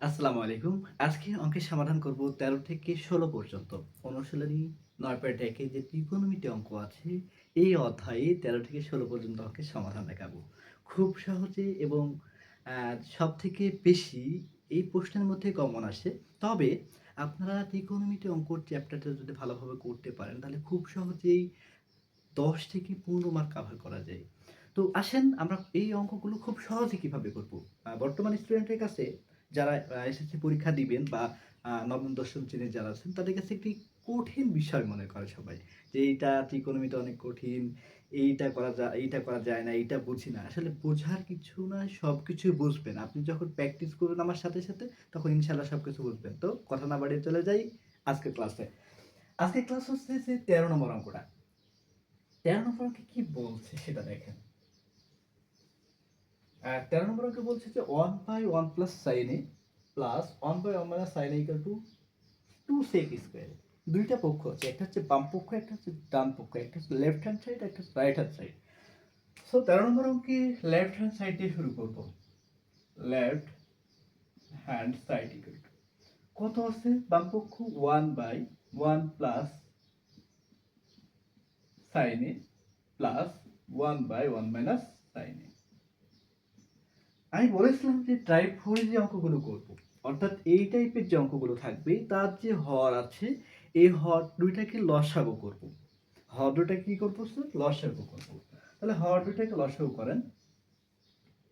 আসসালামু আলাইকুম। আজকে অঙ্কের সমাধান করব ১৩ থেকে ১৬ পর্যন্ত। অনুশীলনী ৯.১ এ যে ত্রিকোণমিতি অঙ্ক আছে, এই অধ্যায়ে ১৩ থেকে ১৬ পর্যন্ত অঙ্কের সমাধান দেখাবো। খুব সহজে এবং সবথেকে বেশি এই প্রশ্নের মধ্যে কমন আসে। তবে আপনারা ত্রিকোণমিতি অঙ্কর চ্যাপ্টারটা যদি ভালোভাবে করতে পারেন, তাহলে খুব সহজেই ১০ থেকে ১৫ মার্ক কভার করা যায়। তো আসেন আমরা এই অঙ্কগুলো খুব সহজে কিভাবে করব। বর্তমান স্টুডেন্টের কাছে যারা এসএসসি পরীক্ষা দিবেন বা নবম, দশম শ্রেণীর যারা আছেন তাদের কাছে একটি কঠিন বিষয় মনে করে সবাই। যে এইটা ত্রিকোণমিতি অনেক কঠিন, এইটা করা যায় না, এইটা বুঝি না। আসলে বোঝার কিছু না, সবকিছুই বুঝবেন। আপনি যখন প্র্যাকটিস করবেন আমার সাথে, তখন ইনশাআল্লাহ সবকিছু বুঝবেন। তো কথা না বাড়িয়ে চলে যাই আজকের ক্লাসে। আজকের ক্লাস হচ্ছে যে ১৩ নম্বর অঙ্কটা। ১৩ নম্বর অঙ্কে কি বলছে সেটা দেখেন। ১৩ নম্বর অঙ্কে বলছে যে 1/1 plus sin a plus 1/1 minus sin a equal two 2 sec square. দুইটা পক্ষ আছে, একটা হচ্ছে বাম পক্ষ, একটা হচ্ছে ডান পক্ষ, একটা হচ্ছে লেফট হ্যান্ড সাইড, একটা হচ্ছে রাইট হ্যান্ড সাইড। সো ১৩ নম্বর অঙ্কে লেফট হ্যান্ড সাইড দিয়ে শুরু করব। Left hand side equal to কত আছে? বাম পক্ষ 1/1 plus sin a plus 1/1 minus sin a। আমি বলেছিলাম যে টাইপ 4 যে অঙ্কগুলো করব, অর্থাৎ এই টাইপের যে অঙ্কগুলো থাকবে তার যে হর আছে, এই হর দুইটাকে লসাগু করব। হর দুইটা কি করব স্যার? লসাগু করব। তাহলে হর দুইটাকে লসাগু করেন।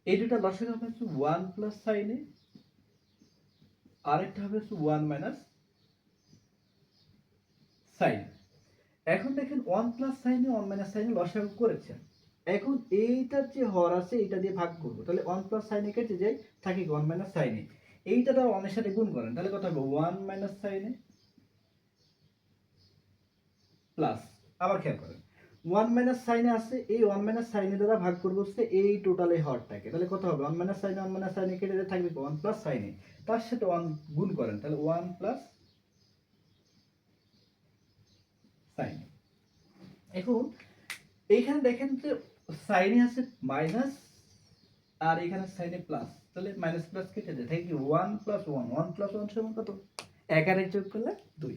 এই দুইটা লসাগু হবে হচ্ছে 1 প্লাস sin a, আরেকটা হবে হচ্ছে 1 মাইনাস sin a। এখন দেখেন 1 plus sin a 1 minus sin a লসাগু করেছেন। এখন এইটার যে হর আছে এটা দিয়ে ভাগ করব। তাহলে 1 প্লাস sin a কেটে যায়, থাকে 1 মাইনাস sin a। এইটা তো 1 এর সাথে গুণ করেন, তাহলে কত হবে? 1 মাইনাস sin a প্লাস, আবার খেয়াল করেন 1 মাইনাস sin a আছে, এই 1 মাইনাস sin a দ্বারা ভাগ করব হচ্ছে এই টোটাল এই হরটাকে। তাহলে কত হবে? 1 minus sin a 1 minus sin a কেটে যায়, থাকবে 1 প্লাস sin a। তার সাথে 1 গুণ করেন, তাহলে 1 প্লাস sin a। এখন এইখানে দেখেন যে সাইনে আছে মাইনাস আর এখানে সাইনে প্লাস, তাহলে মাইনাস প্লাস কেটে যায়, থাকে কি 1 প্লাস 1। 1 প্লাস 1 সমান কত? ১ আর ১ যোগ করলে ২।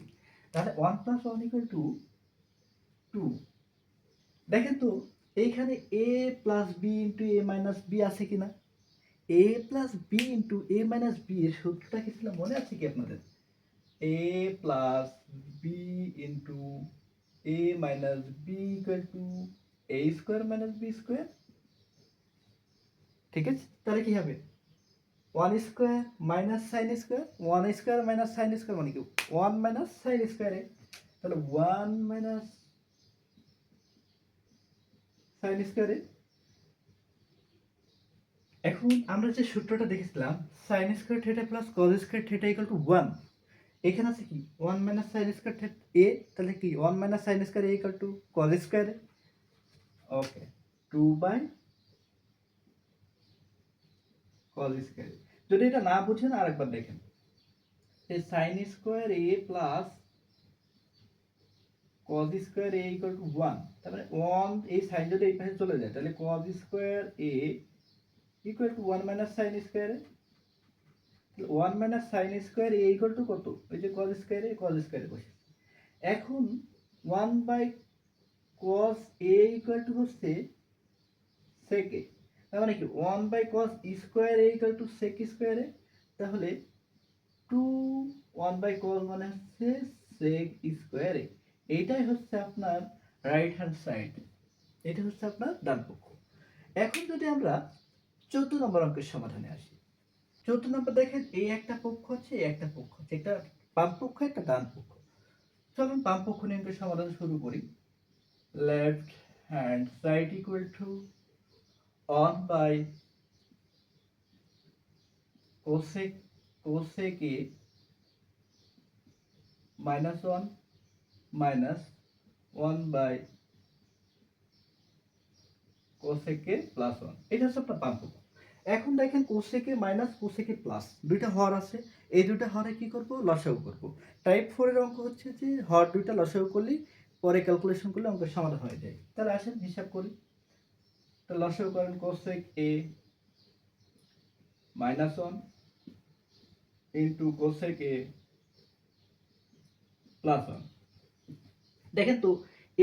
তাহলে 1 প্লাস 1 ইকুয়াল টু 2। দেখেন তো এইখানে a plus b into a minus b আছে কিনা? a plus b into a minus b এর সূত্রটা কি ছিল মনে আছে কি আপনাদের? a plus b into a minus b equal to a square minus b square. ঠিক আছে, তাহলে কি হবে? 1 square minus sine square, 1 square minus sine square মানে কি 1 মাইনাস সাইন স্কোয়ার। তাহলে 1 মাইনাস সাইন স্কোয়ার। এখন আমরা যে সূত্রটা দেখেছিলাম sine square theta plus cos square theta equal to 1, এখানে আছে কি 1 মাইনাস সাইন স্কোয়ার থিটা এ, তাহলে কি 1 minus sine square A equal to cos square. Okay, 2 by cos square. যদি এটা না বুঝেন আরেকবার দেখেন, এই sine square A plus cos square a equal to 1, তার মানে 1 এই সাইন যদি এই পাশে চলে যায়, তাহলে cos square a equal to 1 minus sin square a। 1 minus sin square a equal to কত? ওই যে cos square a, cos square a বসে। এখন 1 by cos a equal to হচ্ছে sec a। তার মানে কি 1 by cos square a equal to sec square a। তাহলে 2 1 বাই cos মানে হচ্ছে sec স্কয়ার a। এইটাই হচ্ছে আপনার রাইট হ্যান্ড সাইড, এটা হচ্ছে আপনার ডান পক্ষ। এখন যদি আমরা 14 নম্বর অঙ্কের সমাধানে আসি, 14 নম্বর দেখেন এই একটা পক্ষ আছে, এই একটা পক্ষ আছে, একটা বাম পক্ষ একটা ডান পক্ষ। চলুন বাম পক্ষ নিয়ে অঙ্কের সমাধান শুরু করি। Left hand side equal to 1 by cosec a minus 1 minus 1 by cosec a plus 1। এটা হচ্ছে আপনার বাম পক্ষ। এখন দেখেন cosec a minus cosec a plus দুইটা হর আছে, এই দুইটা হরে কি করব? লসাগু করব। টাইপ 4 এর অঙ্ক হচ্ছে যে হর দুইটা লসাগু করলেই পরে ক্যালকুলেশন করলে অঙ্কের সমাধান হয়ে যায়। তাহলে আসেন হিসাব করি। তো লসাগু করেন cosec a minus 1 into cosec A plus 1। দেখেন তো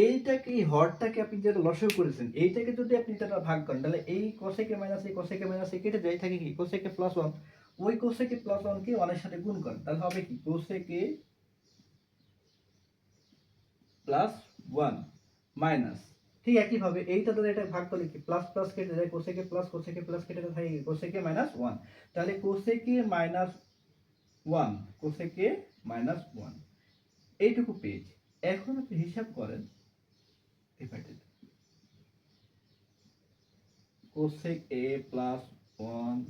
এইটাকে হরটাকে আপনি যেটা লসাগু করেছেন এইটাকে যদি আপনি দ্বারা ভাগ করেন তাহলে এই কোসেকে মাইনাস এই কোসেকে মাইনাস এই কেটে যায় থাকে কি কোসেকে প্লাস 1, ওই কোসেকে প্লাস 1 কে 1 এর সাথে গুণ করেন তাহলে হবে কি কোসেকে প্লাস 1 মাইনাস ঠিক একই ভাবে এইটা দ্বারা এটা ভাগ করলে কি প্লাস প্লাস কেটে যায় কোসেকে প্লাস কেটে যায় থাকে কি কোসেকে মাইনাস 1, তাহলে কোসেকে মাইনাস 1 কোসেকে মাইনাস 1 এইটুকু পেয়েছি। এখন আপনি হিসাব করেন divided cosec A plus 1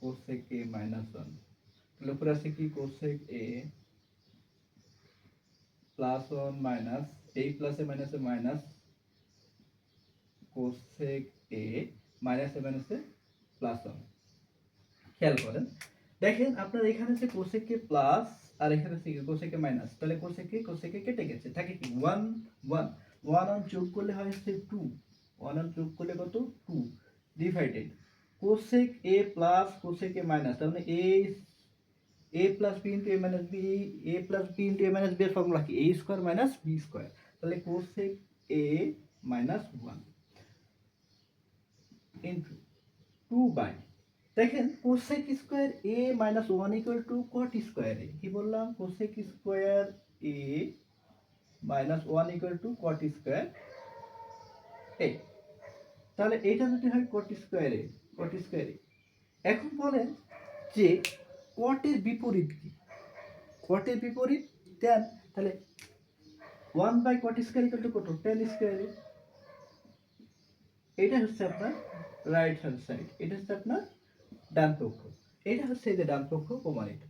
cosec A minus 1, তাহলে উপরে আছে কি কোসেক এ প্লাস 1 মাইনাস এই প্লাসে মাইনাসে মাইনাস কোসেক এ মাইনাসে মাইনাসে প্লাস 1। খেয়াল করেন দেখেন আপনার এখানে আছে কোসেক এ প্লাস আর এখানে আছে কোসেক এ মাইনাস, তাহলে কোসেক এ কেটে গেছে থাকে কি 1 1 1 অন যোগ করলে হয় হচ্ছে 2, 1 অন যোগ করলে কত 2 divided cosec A plus cosec A minus, তার মানে a plus b into a minus b, a plus b into a minus b এর ফর্মুলা কি a square minus b square, তাহলে cosec a minus 1 into 2 by দেখেন cosec square a minus 1 equal to cot square a, কি বললাম cosec square a minus 1 equal to cot square a, তাহলে এটা যদি হয় কট square a caught square a। এখন বলেন যে কটের বিপরীত কি, কটের বিপরীত tan, তাহলে 1 by cot square equal to কত tan স্কয়ার a, এটা হচ্ছে আপনার রাইট হ্যান্ড সাইড, এটা হচ্ছে আপনার ডান পক্ষ, এটা হচ্ছে এই যে ডান পক্ষ প্রমাণিত।